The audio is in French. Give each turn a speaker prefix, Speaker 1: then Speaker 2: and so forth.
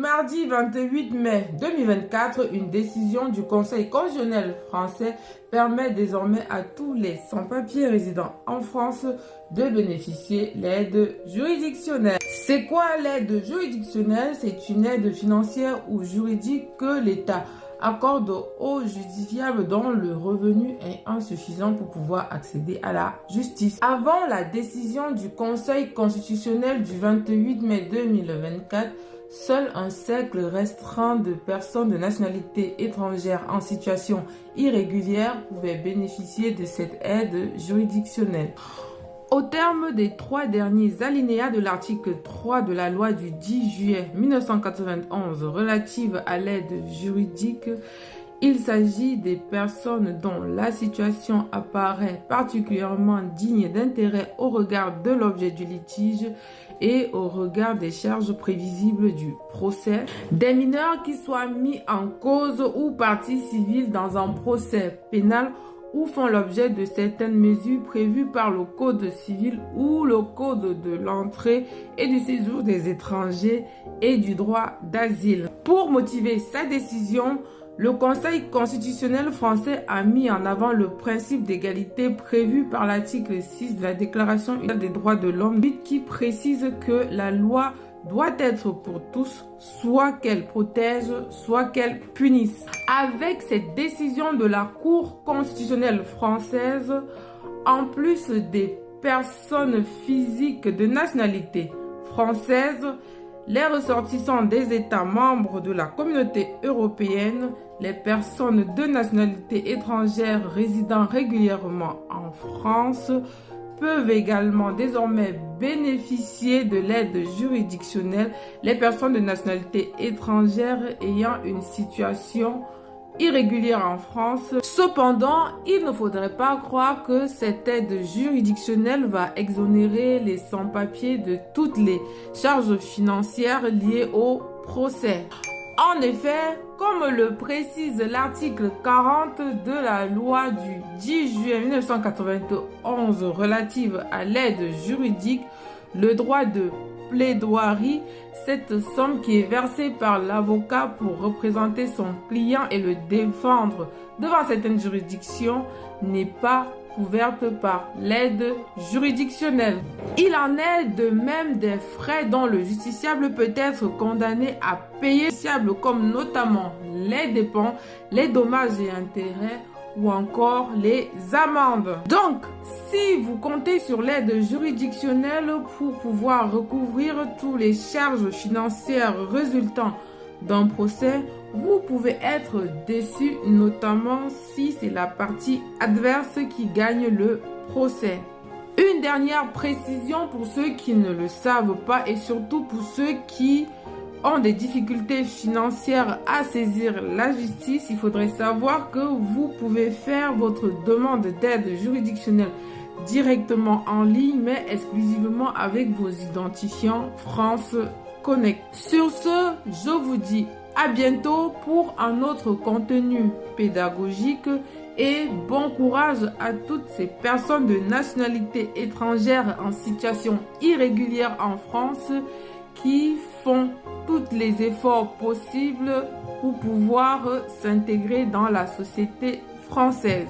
Speaker 1: Mardi 28 mai 2024, une décision du Conseil constitutionnel français permet désormais à tous les sans-papiers résidant en France de bénéficier de l'aide juridictionnelle. C'est quoi l'aide juridictionnelle? C'est une aide financière ou juridique que l'État accorde aux justiciables dont le revenu est insuffisant pour pouvoir accéder à la justice. Avant la décision du Conseil constitutionnel du 28 mai 2024, seul un cercle restreint de personnes de nationalité étrangère en situation irrégulière pouvaient bénéficier de cette aide juridictionnelle. Au terme des 3 derniers alinéas de l'article 3 de la loi du 10 juillet 1991 relative à l'aide juridique, il s'agit des personnes dont la situation apparaît particulièrement digne d'intérêt au regard de l'objet du litige et au regard des charges prévisibles du procès, des mineurs qui soient mis en cause ou partie civile dans un procès pénal ou font l'objet de certaines mesures prévues par le Code civil ou le Code de l'entrée et du séjour des étrangers et du droit d'asile. Pour motiver sa décision, le Conseil constitutionnel français a mis en avant le principe d'égalité prévu par l'article 6 de la Déclaration universelle des droits de l'homme, qui précise que la loi doit être pour tous, soit qu'elle protège, soit qu'elle punisse. Avec cette décision de la Cour constitutionnelle française, en plus des personnes physiques de nationalité française, les ressortissants des États membres de la Communauté européenne, les personnes de nationalité étrangère résidant régulièrement en France, peuvent également désormais bénéficier de l'aide juridictionnelle, les personnes de nationalité étrangère ayant une situation irrégulière en France. Cependant, il ne faudrait pas croire que cette aide juridictionnelle va exonérer les sans-papiers de toutes les charges financières liées au procès. En effet, comme le précise l'article 40 de la loi du 10 juillet 1991 relative à l'aide juridique, le droit de plaidoirie, cette somme qui est versée par l'avocat pour représenter son client et le défendre devant certaines juridictions, n'est pas couverte par l'aide juridictionnelle. Il en est de même des frais dont le justiciable peut être condamné à payer, comme notamment les dépenses, les dommages et intérêts ou encore les amendes. Donc, si vous comptez sur l'aide juridictionnelle pour pouvoir recouvrir toutes les charges financières résultant d'un procès, vous pouvez être déçu, notamment si c'est la partie adverse qui gagne le procès. Une dernière précision pour ceux qui ne le savent pas et surtout pour ceux qui ont des difficultés financières à saisir la justice, il faudrait savoir que vous pouvez faire votre demande d'aide juridictionnelle directement en ligne, mais exclusivement avec vos identifiants France Connect. Sur ce, je vous dis à bientôt pour un autre contenu pédagogique et bon courage à toutes ces personnes de nationalité étrangère en situation irrégulière en France qui font tous les efforts possibles pour pouvoir s'intégrer dans la société française.